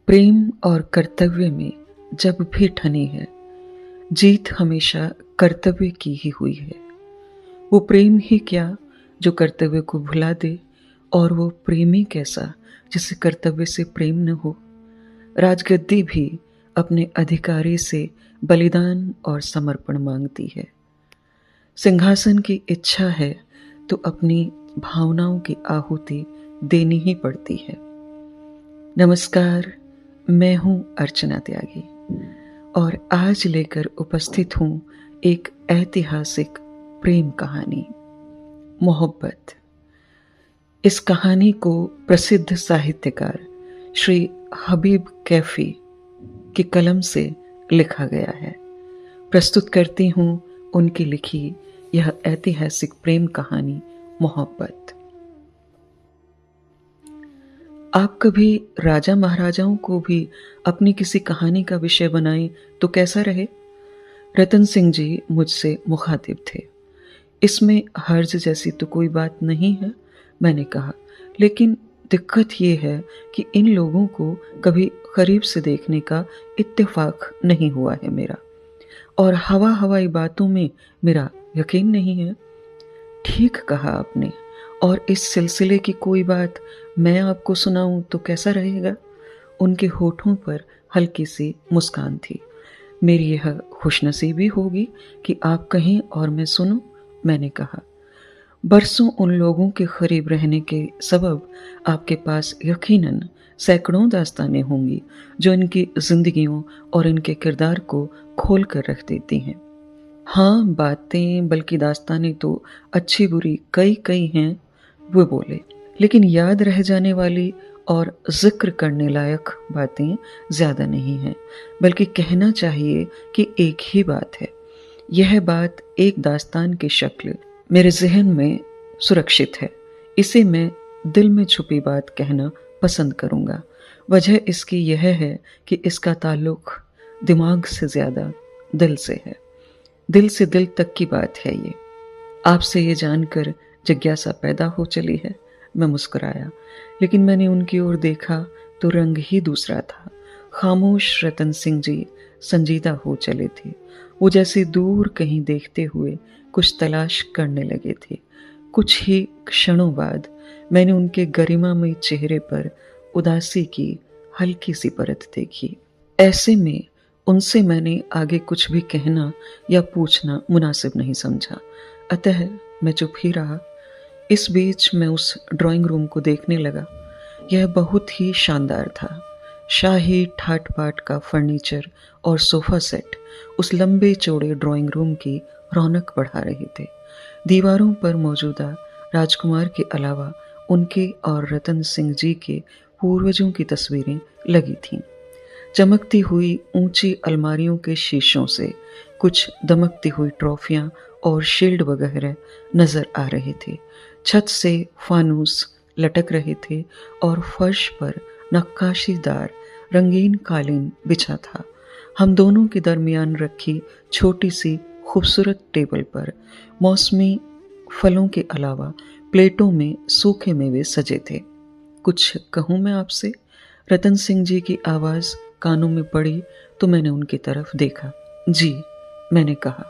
प्रेम और कर्तव्य में जब भी ठनी है, जीत हमेशा कर्तव्य की ही हुई है। वो प्रेम ही क्या जो कर्तव्य को भुला दे, और वो प्रेमी कैसा जिसे कर्तव्य से प्रेम न हो। राजगद्दी भी अपने अधिकारी से बलिदान और समर्पण मांगती है। सिंहासन की इच्छा है तो अपनी भावनाओं की आहुति देनी ही पड़ती है। नमस्कार, मैं हूं अर्चना त्यागी और आज लेकर उपस्थित हूं एक ऐतिहासिक प्रेम कहानी, मोहब्बत। इस कहानी को प्रसिद्ध साहित्यकार श्री हबीब कैफी की कलम से लिखा गया है। प्रस्तुत करती हूं उनकी लिखी यह ऐतिहासिक प्रेम कहानी, मोहब्बत। आप कभी राजा महाराजाओं को भी अपनी किसी कहानी का विषय बनाएं तो कैसा रहे? रतन सिंह जी मुझसे मुखातिब थे। इसमें हर्ज जैसी तो कोई बात नहीं है, मैंने कहा, लेकिन दिक्कत ये है कि इन लोगों को कभी करीब से देखने का इत्तेफाक नहीं हुआ है मेरा, और हवाई बातों में मेरा यकीन नहीं है। ठीक कहा आपने, और इस सिलसिले की कोई बात मैं आपको सुनाऊं तो कैसा रहेगा? उनके होठों पर हल्की सी मुस्कान थी। मेरी यह खुशनसीबी होगी कि आप कहें और मैं सुनूं, मैंने कहा। बरसों उन लोगों के करीब रहने के सबब आपके पास यकीनन सैकड़ों दास्तानें होंगी जो इनकी जिंदगियों और इनके किरदार को खोल कर रख देती हैं। हाँ, बातें बल्कि दास्तानें तो अच्छी बुरी कई हैं, वो बोले, लेकिन याद रह जाने वाली और जिक्र करने लायक बातें ज्यादा नहीं हैं, बल्कि कहना चाहिए कि एक ही बात है। यह बात एक दास्तान की शक्ल मेरे जहन में सुरक्षित है। इसे मैं दिल में छुपी बात कहना पसंद करूंगा। वजह इसकी यह है कि इसका ताल्लुक दिमाग से ज्यादा दिल से है। दिल से दिल तक की बात है ये। आपसे ये जानकर जिज्ञासा पैदा हो चली है। मैं मुस्कुराया, लेकिन मैंने उनकी ओर देखा तो रंग ही दूसरा था। खामोश रतन सिंह जी संजीदा हो चले थे। वो जैसे दूर कहीं देखते हुए कुछ तलाश करने लगे थे। कुछ ही क्षणों बाद मैंने उनके गरिमामय चेहरे पर उदासी की हल्की सी परत देखी। ऐसे में उनसे मैंने आगे कुछ भी कहना या पूछना मुनासिब नहीं समझा, अतः मैं चुप ही रहा। इस बीच मैं उस ड्राइंग रूम को देखने लगा। यह बहुत ही शानदार था। शाही ठाट बाट का फर्नीचर और सोफा सेट उस लंबे चौड़े ड्राइंग रूम की रौनक बढ़ा रहे थे। दीवारों पर मौजूदा राजकुमार के अलावा उनके और रतन सिंह जी के पूर्वजों की तस्वीरें लगी थीं। चमकती हुई ऊंची अलमारियों के शीशों से कुछ दमकती हुई ट्रॉफियां और शील्ड वगैरह नजर आ रहे थे। छत से फानूस लटक रहे थे और फर्श पर नक्काशीदार रंगीन कालीन बिछा था। हम दोनों के दरमियान रखी छोटी सी खूबसूरत टेबल पर मौसमी फलों के अलावा प्लेटों में सूखे मेवे सजे थे। कुछ कहूं मैं आपसे? रतन सिंह जी की आवाज कानों में पड़ी तो मैंने उनकी तरफ देखा। जी, मैंने कहा,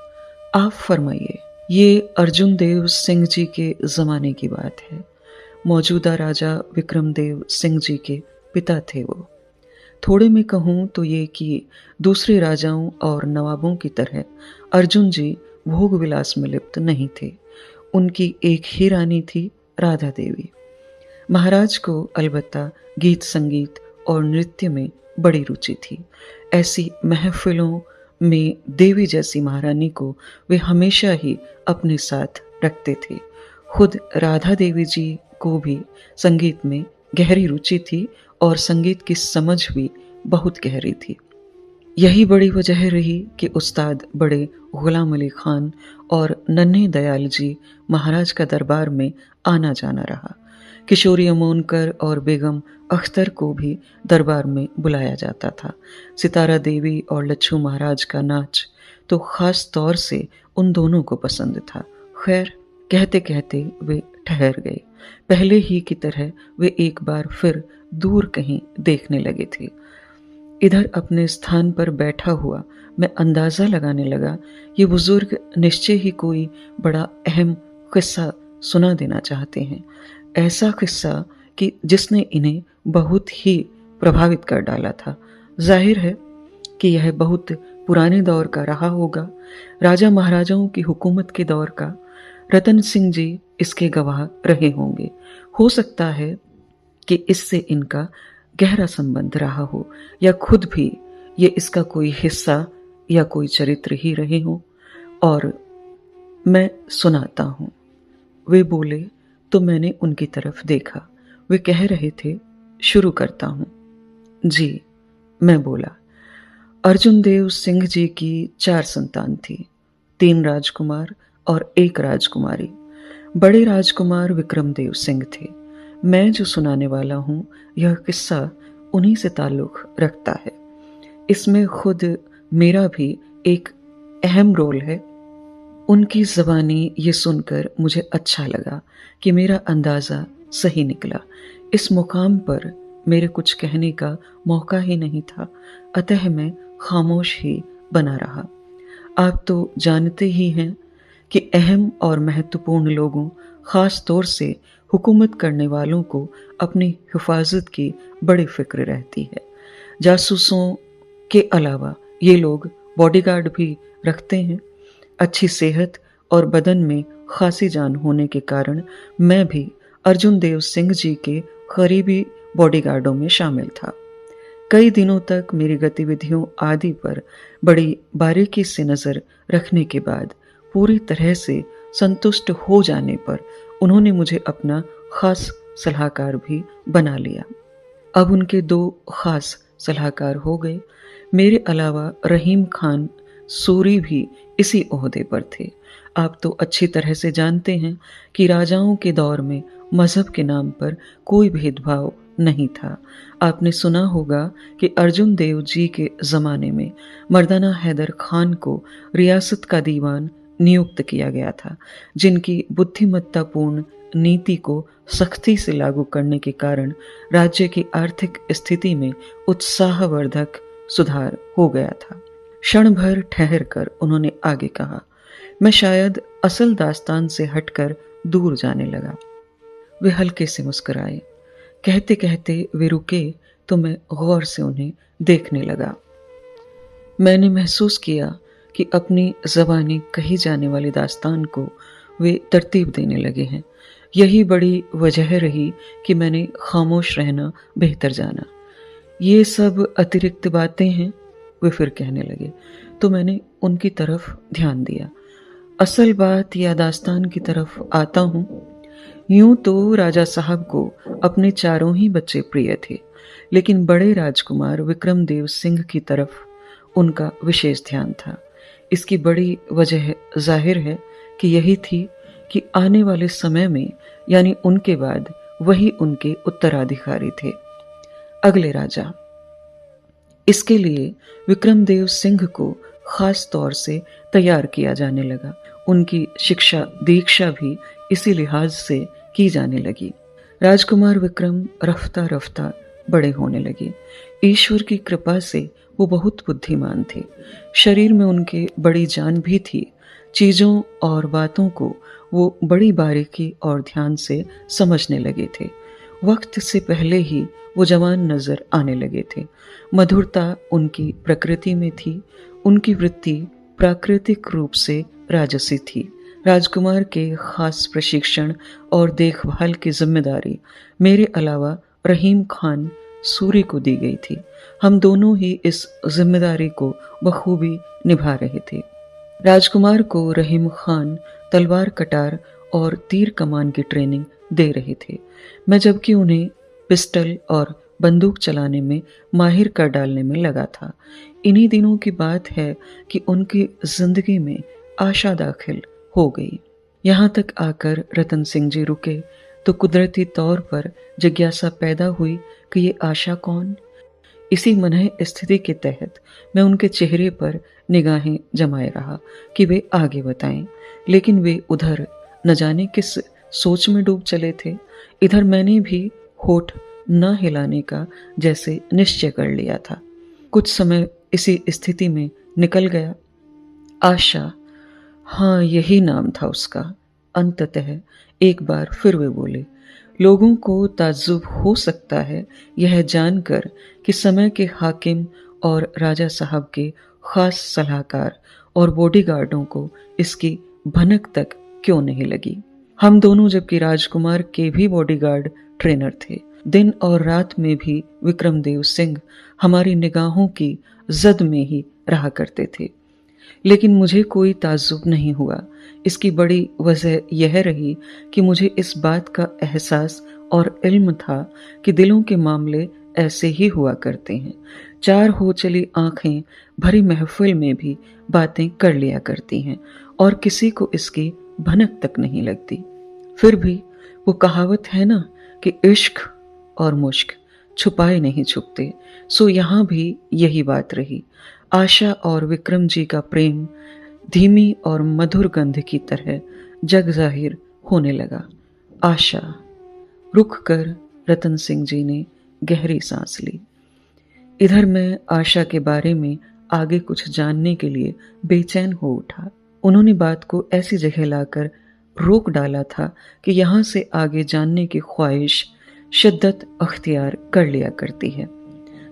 आप फरमाइए। ये अर्जुन देव सिंह जी के जमाने की बात है। मौजूदा राजा विक्रम देव सिंह जी के पिता थे वो। थोड़े में कहूं तो ये कि दूसरे राजाओं और नवाबों की तरह अर्जुन जी भोग विलास में लिप्त नहीं थे। उनकी एक ही रानी थी, राधा देवी। महाराज को अलबत्ता गीत संगीत और नृत्य में बड़ी रुचि थी। ऐसी महफिलों में देवी जैसी महारानी को वे हमेशा ही अपने साथ रखते थे। खुद राधा देवी जी को भी संगीत में गहरी रुचि थी और संगीत की समझ भी बहुत गहरी थी। यही बड़ी वजह रही कि उस्ताद बड़े गुलाम अली खान और नन्हे दयाल जी महाराज का दरबार में आना जाना रहा। किशोरी अमोनकर और बेगम अख्तर को भी दरबार में बुलाया जाता था। सितारा देवी और लच्छू महाराज का नाच तो खास तौर से उन दोनों को पसंद था। खैर, कहते कहते वे ठहर गए। पहले ही की तरह वे एक बार फिर दूर कहीं देखने लगे थे। इधर अपने स्थान पर बैठा हुआ मैं अंदाज़ा लगाने लगा ये बुजुर्ग निश्चय ही कोई बड़ा अहम किस्सा सुना देना चाहते हैं, ऐसा किस्सा कि जिसने इन्हें बहुत ही प्रभावित कर डाला था। जाहिर है कि यह बहुत पुराने दौर का रहा होगा, राजा महाराजाओं की हुकूमत के दौर का। रतन सिंह जी इसके गवाह रहे होंगे। हो सकता है कि इससे इनका गहरा संबंध रहा हो, या खुद भी ये इसका कोई हिस्सा या कोई चरित्र ही रहे हों। और मैं सुनाता हूँ। वे बोले तो मैंने उनकी तरफ देखा। वे कह रहे थे, शुरू करता हूँ। जी, मैं बोला। अर्जुन देव सिंह जी की 4 संतान थी, 3 राजकुमार और 1 राजकुमारी। बड़े राजकुमार विक्रमदेव सिंह थे। मैं जो सुनाने वाला हूँ यह किस्सा उन्हीं से ताल्लुक़ रखता है। इसमें खुद मेरा भी एक अहम रोल है। उनकी ज़बानी ये सुनकर मुझे अच्छा लगा कि मेरा अंदाज़ा सही निकला। इस मुकाम पर मेरे कुछ कहने का मौका ही नहीं था, अतः मैं खामोश ही बना रहा। आप तो जानते ही हैं कि अहम और महत्वपूर्ण लोगों, ख़ास तौर से हुकूमत करने वालों को अपनी हिफाजत की बड़ी फ़िक्र रहती है। जासूसों के अलावा ये लोग बॉडीगार्ड भी रखते हैं। अच्छी सेहत और बदन में खासी जान होने के कारण मैं भी अर्जुन देव सिंह जी के करीबी बॉडीगार्डों में शामिल था। कई दिनों तक मेरी गतिविधियों आदि पर बड़ी बारीकी से नज़र रखने के बाद पूरी तरह से संतुष्ट हो जाने पर उन्होंने मुझे अपना खास सलाहकार भी बना लिया। अब उनके 2 खास सलाहकार हो गए। मेरे अलावा रहीम खान सूरी भी इसी ओहदे पर थे। आप तो अच्छी तरह से जानते हैं कि राजाओं के दौर में मजहब के नाम पर कोई भेदभाव नहीं था। आपने सुना होगा कि अर्जुन देव जी के ज़माने में मर्दाना हैदर खान को रियासत का दीवान नियुक्त किया गया था, जिनकी बुद्धिमत्तापूर्ण नीति को सख्ती से लागू करने के कारण राज्य की आर्थिक स्थिति में उत्साहवर्धक सुधार हो गया था। क्षण भर ठहर कर उन्होंने आगे कहा। मैं शायद असल दास्तान से हटकर दूर जाने लगा। वे हल्के से मुस्कुराए। कहते कहते वे रुके तो मैं गौर से उन्हें देखने लगा। मैंने महसूस किया कि अपनी ज़बानी कही जाने वाली दास्तान को वे तरतीब देने लगे हैं। यही बड़ी वजह रही कि मैंने खामोश रहना बेहतर जाना। ये सब अतिरिक्त बातें हैं, वे फिर कहने लगे, तो मैंने उनकी तरफ ध्यान दिया। असल बात या दास्तान की तरफ आता हूँ। यूं तो राजा साहब को अपने चारों ही बच्चे प्रिय थे, लेकिन बड़े राजकुमार विक्रमदेव सिंह की तरफ उनका विशेष ध्यान था। इसकी बड़ी वजह जाहिर है कि यही थी कि आने वाले समय में, यानी उनके बाद, वही उनके उत्तराधिकारी थे, अगले राजा। इसके लिए विक्रमदेव सिंह को खास तौर से तैयार किया जाने लगा। उनकी शिक्षा दीक्षा भी इसी लिहाज से की जाने लगी। राजकुमार विक्रम रफ्ता रफ्ता बड़े होने लगे। ईश्वर की कृपा से वो बहुत बुद्धिमान थे। शरीर में उनके बड़ी जान भी थी। चीज़ों और बातों को वो बड़ी बारीकी और ध्यान से समझने लगे थे। वक्त से पहले ही वो जवान नजर आने लगे थे। मधुरता उनकी प्रकृति में थी। उनकी वृत्ति प्राकृतिक रूप से राजसी थी। राजकुमार के खास प्रशिक्षण और देखभाल की जिम्मेदारी मेरे अलावा रहीम खान सूरी को दी गई थी। हम दोनों ही इस जिम्मेदारी को बखूबी निभा रहे थे। राजकुमार को रहीम खान तलवार कटार और तीर कमान की ट्रेनिंग दे रहे थे, मैं जबकि उन्हें पिस्टल और बंदूक चलाने में माहिर कर डालने में लगा था। इन्हीं दिनों की बात है कि उनकी जिंदगी में आशा दाखिल हो गई। यहाँ तक आकर रतन सिंह जी रुके तो कुदरती तौर पर जिज्ञासा पैदा हुई कि ये आशा कौन। इसी मनह स्थिति के तहत मैं उनके चेहरे पर निगाहें जमाए रहा कि वे आगे बताएं, लेकिन वे उधर न जाने किस सोच में डूब चले थे। इधर मैंने भी होठ न हिलाने का जैसे निश्चय कर लिया था। कुछ समय इसी स्थिति में निकल गया। आशा, हाँ यही नाम था उसका। अंततः एक बार फिर वे बोले। लोगों को ताज्जुब हो सकता है यह जानकर कि समय के हाकिम और राजा साहब के खास सलाहकार और बॉडीगार्डों को इसकी भनक तक क्यों नहीं लगी। हम दोनों जबकि राजकुमार के भी बॉडीगार्ड ट्रेनर थे, दिन और रात में भी विक्रमदेव सिंह हमारी निगाहों की जद में ही रहा करते थे। लेकिन मुझे कोई ताज्जुब नहीं हुआ। इसकी बड़ी वजह यह रही कि मुझे इस बात का एहसास और इल्म था कि दिलों के मामले ऐसे ही हुआ करते हैं। चार हो चली आंखें भरी महफिल में भी बातें कर लिया करती हैं और किसी को इसकी भनक तक नहीं लगती। फिर भी वो कहावत है ना कि इश्क और मुश्क छुपाए नहीं छुपते, सो यहाँ भी यही बात रही। आशा और विक्रम जी का प्रेम धीमी और मधुर गंध की तरह जग जाहिर होने लगा। आशा, रुक कर रतन सिंह जी ने गहरी सांस ली। इधर मैं आशा के बारे में आगे कुछ जानने के लिए बेचैन हो उठा। उन्होंने बात को ऐसी जगह लाकर रोक डाला था कि यहां से आगे जानने की ख्वाहिश शिद्दत अख्तियार कर लिया करती है।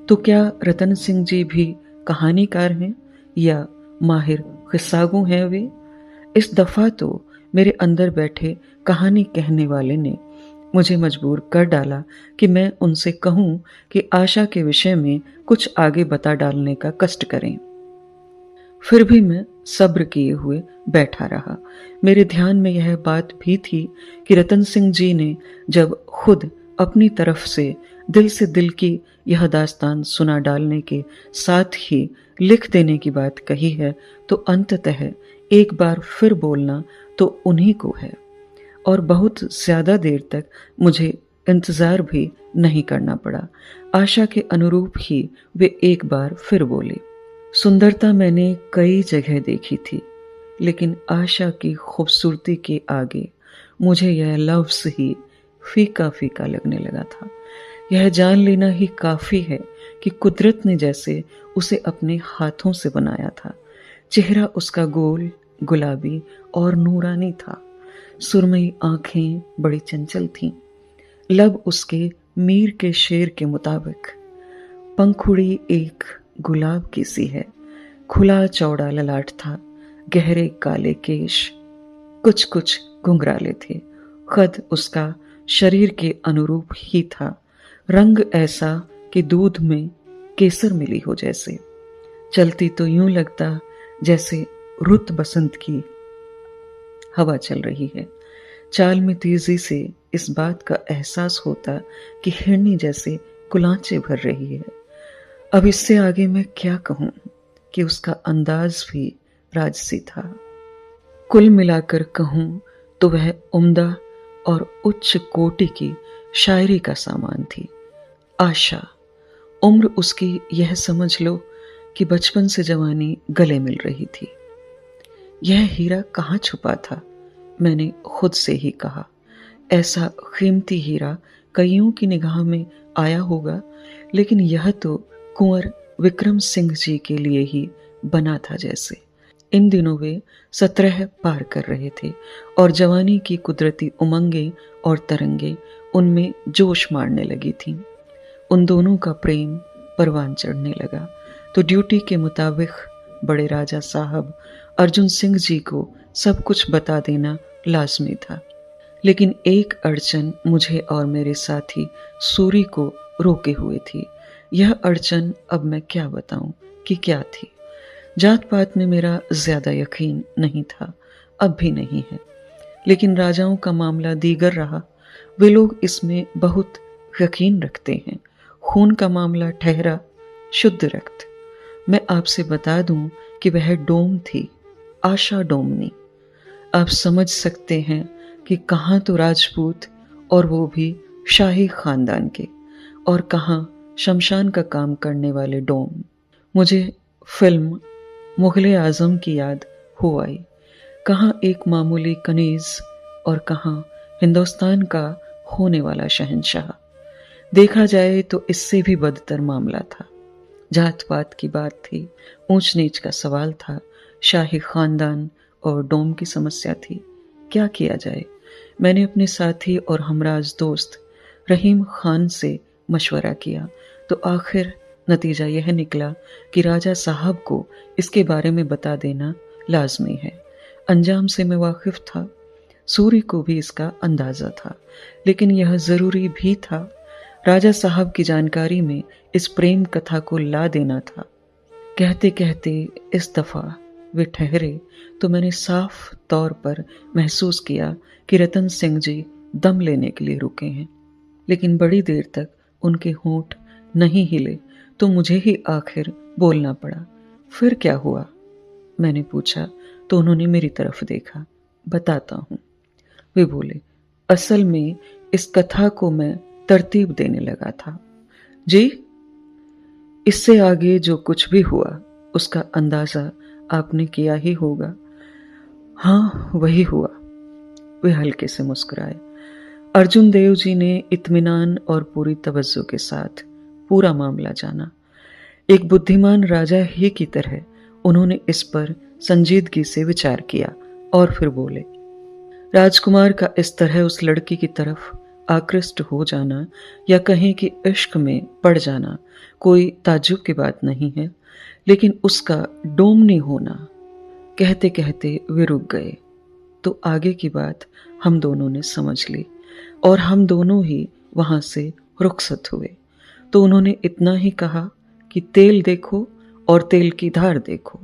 तो क्या रतन सिंह जी भी कहानीकार हैं या माहिर किस्सागो हैं वे? इस दफा तो मेरे अंदर बैठे कहानी कहने वाले ने मुझे मजबूर कर डाला कि मैं उनसे कहूं कि आशा के विषय में कुछ आगे बता डालने का कष्ट करें। फिर भी मैं सब्र किए हुए बैठा रहा। मेरे ध्यान में यह बात भी थी कि रतन सिंह जी ने जब खुद अपनी तरफ से दिल की यह दास्तान सुना डालने के साथ ही लिख देने की बात कही है, तो अंततः एक बार फिर बोलना तो उन्हीं को है और बहुत ज्यादा देर तक मुझे इंतजार भी नहीं करना पड़ा। आशा के अनुरूप ही वे एक बार फिर बोले। सुंदरता मैंने कई जगह देखी थी, लेकिन आशा की खूबसूरती के आगे मुझे यह लफ्ज ही फीका फीका लगने लगा था। यह जान लेना ही काफी है कि कुदरत ने जैसे उसे अपने हाथों से बनाया था। चेहरा उसका गोल, गुलाबी और नूरानी था। सुरमई आंखें बड़ी चंचल थीं। लब उसके मीर के शेर के मुताबिक। पंखुड़ी एक गुलाब की सी है। खुला चौड़ा ललाट था। गहरे काले केश कुछ कुछ घुंघराले थे। कद उसका शरीर के अनुरूप ही था। रंग ऐसा कि दूध में केसर मिली हो जैसे। चलती तो यूं लगता जैसे रुत बसंत की हवा चल रही है। चाल में तेजी से इस बात का एहसास होता कि हिरनी जैसे कुलांचे भर रही है। अब इससे आगे मैं क्या कहूं कि उसका अंदाज भी राजसी था। कुल मिलाकर कहूं तो वह उम्दा और उच्च कोटि की शायरी का सामान थी। आशा, उम्र उसकी यह समझ लो कि बचपन से जवानी गले मिल रही थी। यह हीरा कहाँ छुपा था? मैंने खुद से ही कहा। ऐसा कीमती हीरा कईयों की निगाह में आया होगा, लेकिन यह तो कुंवर विक्रम सिंह जी के लिए ही बना था जैसे। इन दिनों वे 17 पार कर रहे थे और जवानी की कुदरती उमंगें और तरंगे उनमें जोश मारने लगी थीं। उन दोनों का प्रेम परवान चढ़ने लगा तो ड्यूटी के मुताबिक बड़े राजा साहब अर्जुन सिंह जी को सब कुछ बता देना लाजमी था। लेकिन एक अड़चन मुझे और मेरे साथी सूरी को रोके हुए थी। यह अड़चन अब मैं क्या बताऊं कि क्या थी। जात पात में मेरा ज्यादा यकीन नहीं था, अब भी नहीं है, लेकिन राजाओं का मामला दीगर रहा। वे लोग इसमें बहुत यकीन रखते हैं। खून का मामला ठहरा शुद्ध रक्त। मैं आपसे बता दूं कि वह डोम थी, आशा डोमनी। आप समझ सकते हैं कि कहाँ तो राजपूत और वो भी शाही खानदान के, और कहाँ शमशान का काम करने वाले डोम। मुझे फिल्म मुगले आजम की याद हो आई। कहाँ एक मामूली कनीज और कहाँ हिंदुस्तान का होने वाला शहंशाह। देखा जाए तो इससे भी बदतर मामला था। जात पात की बात थी, ऊंच नीच का सवाल था, शाही खानदान और डोम की समस्या थी। क्या किया जाए? मैंने अपने साथी और हमराज दोस्त रहीम खान से मशवरा किया तो आखिर नतीजा यह निकला कि राजा साहब को इसके बारे में बता देना लाजमी है। अंजाम से मैं वाकिफ था, सूरी को भी इसका अंदाजा था, लेकिन यह जरूरी भी था। राजा साहब की जानकारी में इस प्रेम कथा को ला देना था। कहते कहते इस दफा वे ठहरे तो मैंने साफ तौर पर महसूस किया कि रतन सिंह जी दम लेने के लिए रुके हैं, लेकिन बड़ी देर तक उनके होंठ नहीं हिले तो मुझे ही आखिर बोलना पड़ा। फिर क्या हुआ? मैंने पूछा तो उन्होंने मेरी तरफ देखा। बताता हूँ, वे बोले। असल में इस कथा को मैं तरतीब देने लगा था। जी, इससे आगे जो कुछ भी हुआ उसका अंदाजा आपने किया ही होगा। हाँ, वही हुआ। वे हल्के से मुस्कुराए। अर्जुन देव जी ने इत्मीनान और पूरी तवज्जो के साथ पूरा मामला जाना। एक बुद्धिमान राजा ही की तरह उन्होंने इस पर संजीदगी से विचार किया और फिर बोले, राजकुमार का इस तरह उस लड़की की तरफ आकृष्ट हो जाना या कहें कि इश्क में पड़ जाना कोई ताज्जुब की बात नहीं है, लेकिन उसका डोमनी होना। कहते कहते वे रुक गए तो आगे की बात हम दोनों ने समझ ली और हम दोनों ही वहां से रुखसत हुए। तो उन्होंने इतना ही कहा कि तेल देखो और तेल की धार देखो।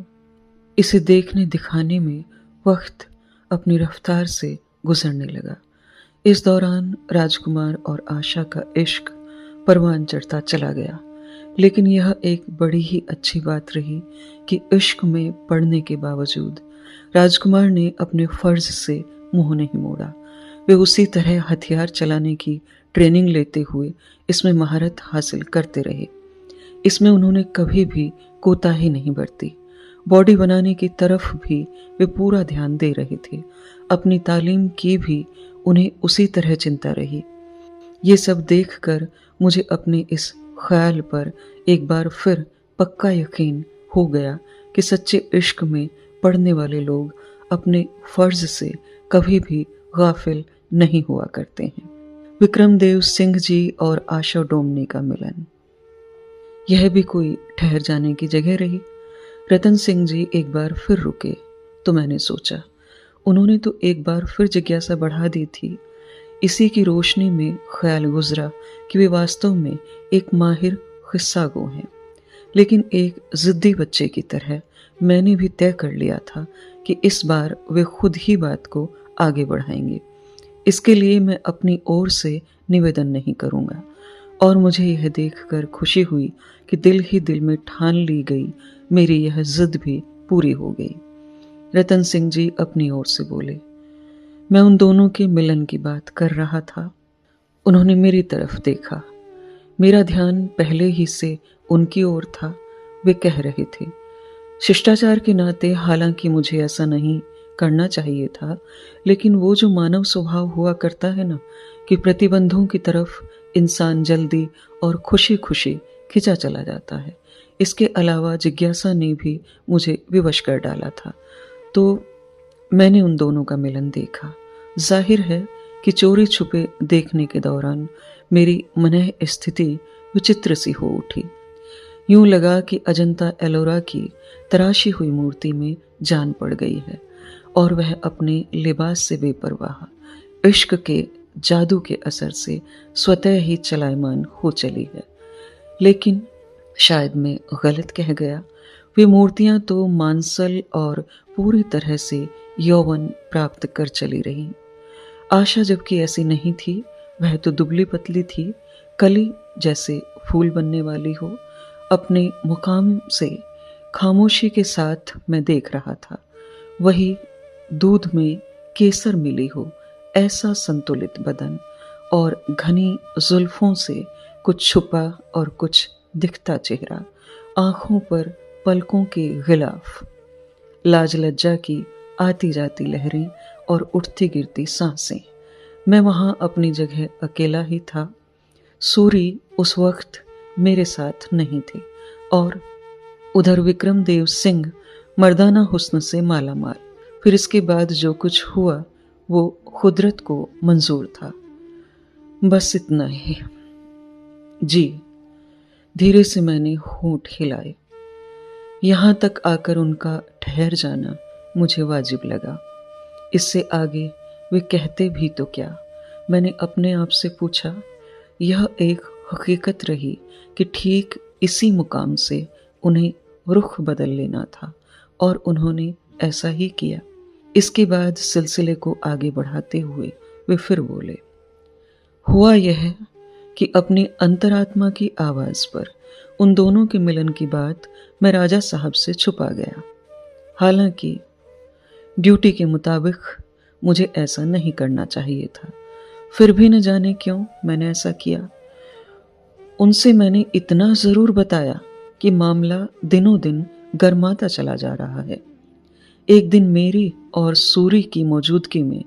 इसे देखने दिखाने में वक्त अपनी रफ्तार से गुजरने लगा। इस दौरान राजकुमार और आशा का इश्क परवान चढ़ता चला गया, लेकिन यह एक बड़ी ही अच्छी बात रही कि इश्क में पड़ने के बावजूद राजकुमार ने अपने फर्ज से मुंह नहीं मोड़ा। वे उसी तरह हथियार चलाने की ट्रेनिंग लेते हुए इसमें महारत हासिल करते रहे। इसमें उन्होंने कभी भी कोताही नहीं बरती। बॉडी बनाने की तरफ भी वे पूरा ध्यान दे रहे थे। अपनी तालीम की भी उन्हें उसी तरह चिंता रही। ये सब देखकर मुझे अपने इस ख्याल पर एक बार फिर पक्का यकीन हो गया कि सच्चे इश्क में पड़ने वाले लोग अपने फर्ज से कभी भी गाफिल नहीं हुआ करते हैं। विक्रमदेव सिंह जी और आशा डोमनी का मिलन, यह भी कोई ठहर जाने की जगह रही। रतन सिंह जी एक बार फिर रुके तो मैंने सोचा, उन्होंने तो एक बार फिर जिज्ञासा बढ़ा दी थी। इसी की रोशनी में ख्याल गुजरा कि वे वास्तव में एक माहिर किस्सा गो हैं, लेकिन एक जिद्दी बच्चे की तरह मैंने भी तय कर लिया था कि इस बार वे खुद ही बात को आगे बढ़ाएंगे। इसके लिए मैं अपनी ओर से निवेदन नहीं करूंगा। और मुझे यह देखकर खुशी हुई कि दिल ही दिल में ठान ली गई मेरी यह जिद भी पूरी हो गई। रतन सिंह जी अपनी ओर से बोले, मैं उन दोनों के मिलन की बात कर रहा था। उन्होंने मेरी तरफ देखा। मेरा ध्यान पहले ही से उनकी ओर था। वे कह रहे थे, शिष्टाचार के नाते हालांकि मुझे ऐसा नहीं करना चाहिए था, लेकिन वो जो मानव स्वभाव हुआ करता है ना, कि प्रतिबंधों की तरफ इंसान जल्दी और खुशी खुशी खिंचा चला जाता है, इसके अलावा जिज्ञासा ने भी मुझे विवश कर डाला था। तो मैंने उन दोनों का मिलन देखा। जाहिर है कि चोरी छुपे देखने के दौरान मेरी मनः स्थिति विचित्र सी हो उठी। यूं लगा कि अजंता एलोरा की तराशी हुई मूर्ति में जान पड़ गई है और वह अपने लिबास से बेपरवाह इश्क के जादू के असर से स्वतः ही चलायमान हो चली है। लेकिन शायद मैं गलत कह गया। वे मूर्तियां तो मांसल और पूरी तरह से यौवन प्राप्त कर चली रही। आशा जबकि ऐसी नहीं थी, वह तो दुबली पतली थी, कली जैसे फूल बनने वाली हो। अपने मुकाम से खामोशी के साथ मैं देख रहा था। वही दूध में केसर मिली हो ऐसा संतुलित बदन और घनी जुल्फों से कुछ छुपा और कुछ दिखता चेहरा, आंखों पर पलकों के गिलाफ, लाज लज्जा की आती जाती लहरें और उठती गिरती सांसें। मैं वहां अपनी जगह अकेला ही था। सूरी उस वक्त मेरे साथ नहीं थे। और उधर विक्रमदेव सिंह मर्दाना हुस्न से माला माल। फिर इसके बाद जो कुछ हुआ वो कुदरत को मंजूर था। बस इतना ही। जी, धीरे से मैंने होंठ हिलाए। यहाँ तक आकर उनका ठहर जाना मुझे वाजिब लगा। इससे आगे वे कहते भी तो क्या। मैंने अपने आप से पूछा। यह एक हकीकत रही कि ठीक इसी मुकाम से उन्हें रुख बदल लेना था और उन्होंने ऐसा ही किया। इसके बाद सिलसिले को आगे बढ़ाते हुए वे फिर बोले। हुआ यह कि अपनी अंतरात्मा की आवाज पर उन दोनों के मिलन की बात मैं राजा साहब से छुपा गया। हालांकि ड्यूटी के मुताबिक मुझे ऐसा नहीं करना चाहिए था, फिर भी न जाने क्यों मैंने ऐसा किया। उनसे मैंने इतना जरूर बताया कि मामला दिनों दिन गर्माता चला जा रहा है। एक दिन मेरी और सूरी की मौजूदगी में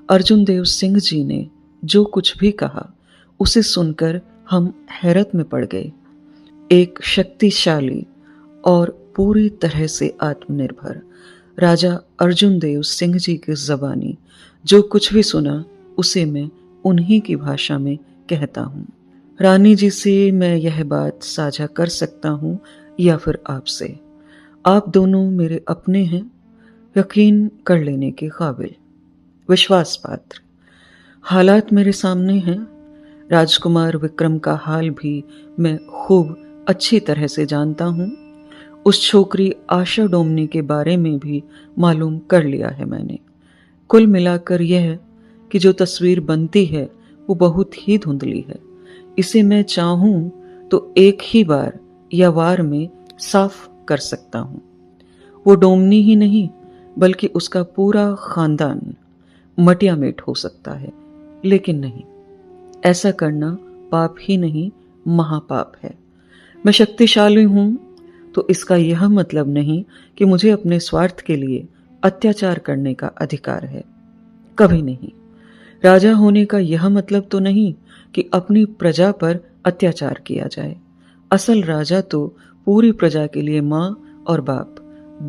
अर्जुन देव सिंह जी ने जो कुछ भी कहा उसे सुनकर हम हैरत में पड़ गए। एक शक्तिशाली और पूरी तरह से आत्मनिर्भर राजा अर्जुन देव सिंह जी की ज़बानी जो कुछ भी सुना उसे मैं उन्हीं की भाषा में कहता हूँ। रानी जी से मैं यह बात साझा कर सकता हूँ या फिर आपसे। आप दोनों मेरे अपने हैं, यकीन कर लेने के काबिल, विश्वास पात्र। हालात मेरे सामने हैं। राजकुमार विक्रम का हाल भी मैं खूब अच्छी तरह से जानता हूँ। उस छोकरी आशा डोमनी के बारे में भी मालूम कर लिया है मैंने। कुल मिलाकर यह कि जो तस्वीर बनती है वो बहुत ही धुंधली है। इसे मैं चाहूं तो एक ही बार या वार में साफ कर सकता हूं। वो डोमनी ही नहीं बल्कि उसका पूरा खानदान मटिया मेट हो सकता है, लेकिन नहीं, ऐसा करना पाप ही नहीं महापाप है। मैं शक्तिशाली हूं तो इसका यह मतलब नहीं कि मुझे अपने स्वार्थ के लिए अत्याचार करने का अधिकार है, कभी नहीं। राजा होने का यह मतलब तो नहीं कि अपनी प्रजा पर अत्याचार किया जाए। असल राजा तो पूरी प्रजा के लिए मां और बाप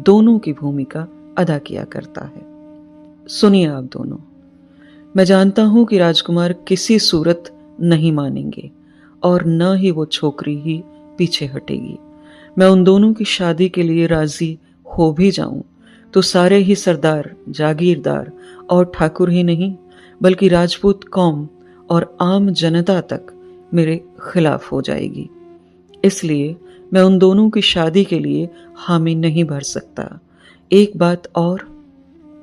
दोनों की भूमिका अदा किया करता है। सुनिए आप दोनों, मैं जानता हूं कि राजकुमार किसी सूरत नहीं मानेंगे और न ही वो छोकरी ही पीछे हटेगी। मैं उन दोनों की शादी के लिए राजी हो भी जाऊं तो सारे ही सरदार, जागीरदार और ठाकुर ही नहीं बल्कि राजपूत कौम और आम जनता तक मेरे खिलाफ हो जाएगी। इसलिए मैं उन दोनों की शादी के लिए हामी नहीं भर सकता। एक बात और,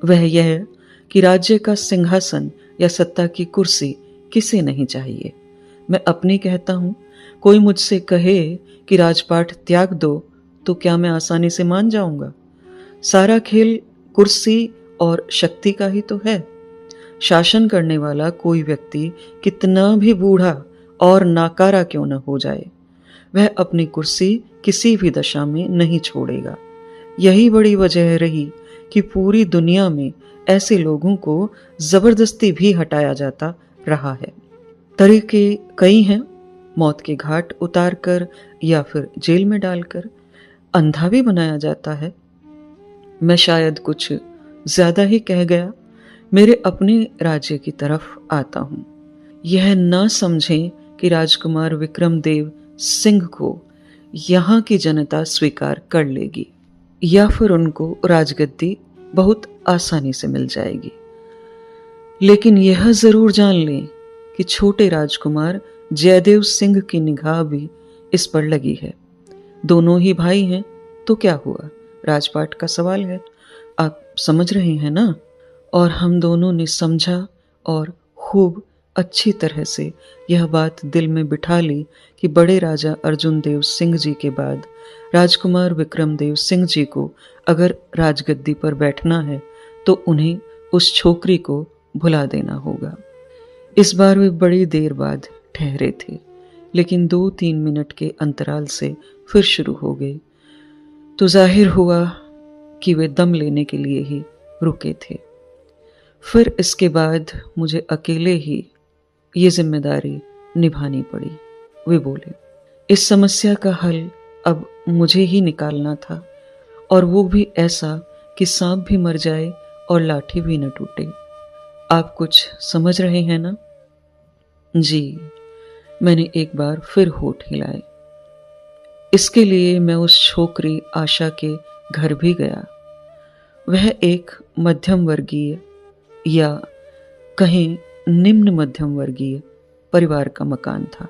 वह यह कि राज्य का सिंहासन या सत्ता की कुर्सी किसे नहीं चाहिए। मैं अपनी कहता हूं, कोई मुझसे कहे कि राजपाट त्याग दो तो क्या मैं आसानी से मान जाऊंगा? सारा खेल कुर्सी और शक्ति का ही तो है। शासन करने वाला कोई व्यक्ति कितना भी बूढ़ा और नाकारा क्यों न हो जाए, वह अपनी कुर्सी किसी भी दशा में नहीं छोड़ेगा। यही बड़ी वजह रही कि पूरी दुनिया में ऐसे लोगों को जबरदस्ती भी हटाया जाता रहा है। तरीके कई हैं, मौत के घाट उतारकर या फिर जेल में डालकर। अंधा भी बनाया जाता है। मैं शायद कुछ ज्यादा ही कह गया। मेरे अपने राज्य की तरफ आता हूं। यह न समझें कि राजकुमार विक्रमदेव सिंह को यहाँ की जनता स्वीकार कर लेगी या फिर उनको राजगद्दी बहुत आसानी से मिल जाएगी। लेकिन यह जरूर जान लें कि छोटे राजकुमार जयदेव सिंह की निगाह भी इस पर लगी है। दोनों ही भाई हैं तो क्या हुआ, राजपाट का सवाल है। आप समझ रहे हैं ना? और हम दोनों ने समझा और खूब अच्छी तरह से यह बात दिल में बिठा ली कि बड़े राजा अर्जुन देव सिंह जी के बाद राजकुमार विक्रमदेव सिंह जी को अगर राजगद्दी पर बैठना है तो उन्हें उस छोकरी को भुला देना होगा। इस बार वे बड़ी देर बाद ठहरे थे, लेकिन 2-3 मिनट के अंतराल से फिर शुरू हो गए, तो जाहिर हुआ कि वे दम लेने के लिए ही रुके थे। फिर इसके बाद मुझे अकेले ही ये जिम्मेदारी निभानी पड़ी। वे बोले, इस समस्या का हल अब मुझे ही निकालना था, और वो भी ऐसा कि सांप भी मर जाए और लाठी भी न टूटे। आप कुछ समझ रहे हैं ना? जी, मैंने एक बार फिर होठ हिलाए। इसके लिए मैं उस छोकरी आशा के घर भी गया। वह एक मध्यम वर्गीय या कहीं निम्न मध्यम वर्गीय परिवार का मकान था।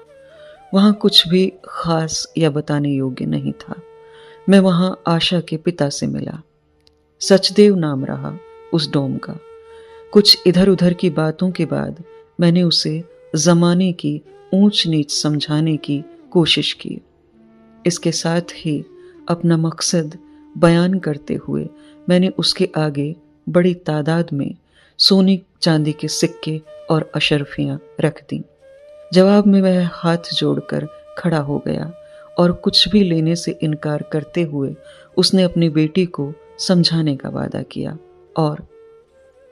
वहाँ कुछ भी खास या बताने योग्य नहीं था। मैं वहाँ आशा के पिता से मिला। सचदेव नाम रहा उस डोम का। कुछ इधर उधर की बातों के बाद मैंने उसे जमाने की ऊंच नीच समझाने की कोशिश की। इसके साथ ही अपना मकसद बयान करते हुए मैंने उसके आगे बड़ी तादाद में सोने चांदी के सिक्के और अशर्फियां रख दी। जवाब में वह हाथ जोड़कर खड़ा हो गया और कुछ भी लेने से इनकार करते हुए उसने अपनी बेटी को समझाने का वादा किया। और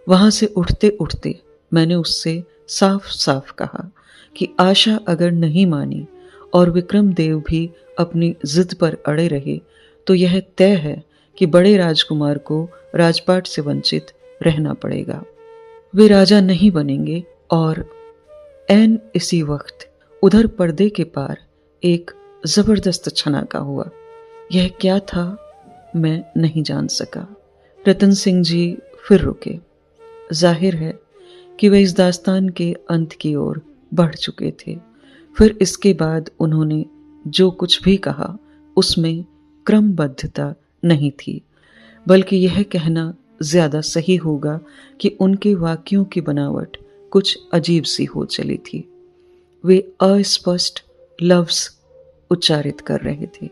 वहां से उठते उठते मैंने उससे साफ साफ कहा कि आशा अगर नहीं मानी और विक्रम देव भी अपनी जिद पर अड़े रहे तो यह तय है कि बड़े राजकुमार को राजपाट से वंचित रहना पड़ेगा। वे राजा नहीं बनेंगे। और ऐन इसी वक्त उधर पर्दे के पार एक जबरदस्त छनाका हुआ। यह क्या था मैं नहीं जान सका। रतन सिंह जी फिर रुके। जाहिर है कि वे इस दास्तान के अंत की ओर बढ़ चुके थे। फिर इसके बाद उन्होंने जो कुछ भी कहा उसमें क्रमबद्धता नहीं थी, बल्कि यह कहना ज्यादा सही होगा कि उनके वाक्यों की बनावट कुछ अजीब सी हो चली थी। वे अस्पष्ट लफ्ज उच्चारित कर रहे थे।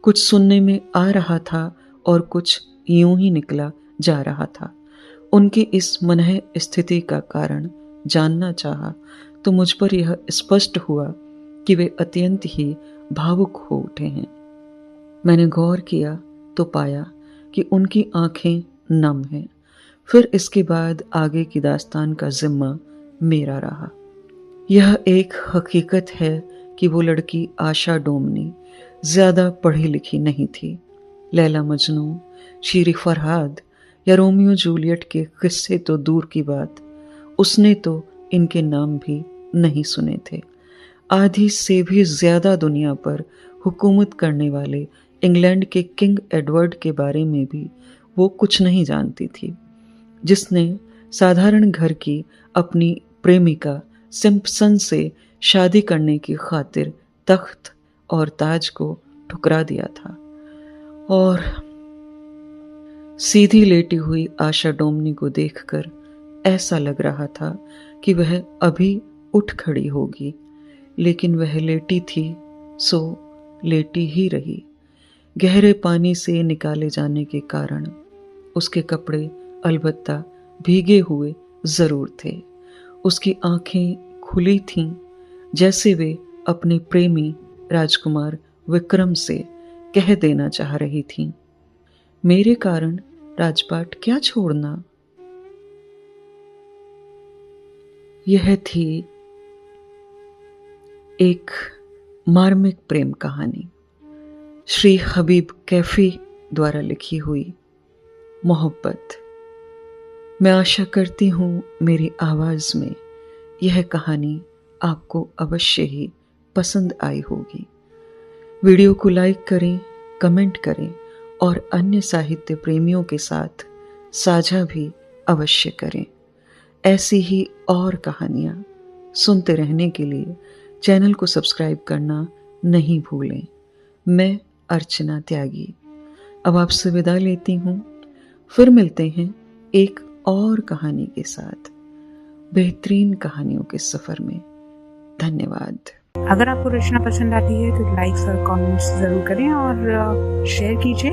कुछ सुनने में आ रहा था और कुछ यूं ही निकला जा रहा था। उनकी इस मनह स्थिति का कारण जानना चाहा तो मुझ पर यह स्पष्ट हुआ कि वे अत्यंत ही भावुक हो उठे हैं। मैंने गौर किया तो पाया कि उनकी आंखें नम हैं। फिर इसके बाद आगे की दास्तान का जिम्मा मेरा रहा। यह एक हकीकत है कि वो लड़की आशा डोमनी ज्यादा पढ़ी लिखी नहीं थी। लैला मजनू, शीरी फरहाद या रोमियो जूलियट के किस्से तो दूर की बात, उसने तो इनके नाम भी नहीं सुने थे। आधी से भी ज्यादा दुनिया पर हुकूमत करने वाले इंग्लैंड के किंग एडवर्ड के बारे में भी वो कुछ नहीं जानती थी, जिसने साधारण घर की अपनी प्रेमिका सिम्पसन से शादी करने की खातिर तख्त और ताज को ठुकरा दिया था। और सीधी लेटी हुई आशा डोमनी को देखकर ऐसा लग रहा था कि वह अभी उठ खड़ी होगी, लेकिन वह लेटी थी सो लेटी ही रही। गहरे पानी से निकाले जाने के कारण उसके कपड़े अलबत्ता भीगे हुए जरूर थे। उसकी आंखें खुली थीं, जैसे वे अपने प्रेमी राजकुमार विक्रम से कह देना चाह रही थीं, मेरे कारण राजपाट क्या छोड़ना। यह थी एक मार्मिक प्रेम कहानी, श्री हबीब कैफी द्वारा लिखी हुई मोहब्बत। मैं आशा करती हूँ मेरी आवाज में यह कहानी आपको अवश्य ही पसंद आई होगी। वीडियो को लाइक करें, कमेंट करें और अन्य साहित्य प्रेमियों के साथ साझा भी अवश्य करें। ऐसी ही और कहानियाँ सुनते रहने के लिए चैनल को सब्सक्राइब करना नहीं भूलें। मैं अर्चना त्यागी अब आपसे विदा लेती हूँ। फिर मिलते हैं एक और कहानी के साथ बेहतरीन कहानियों के सफर में। धन्यवाद। अगर आपको रचना पसंद आती है तो लाइक्स और कमेंट्स जरूर करें और शेयर कीजिए।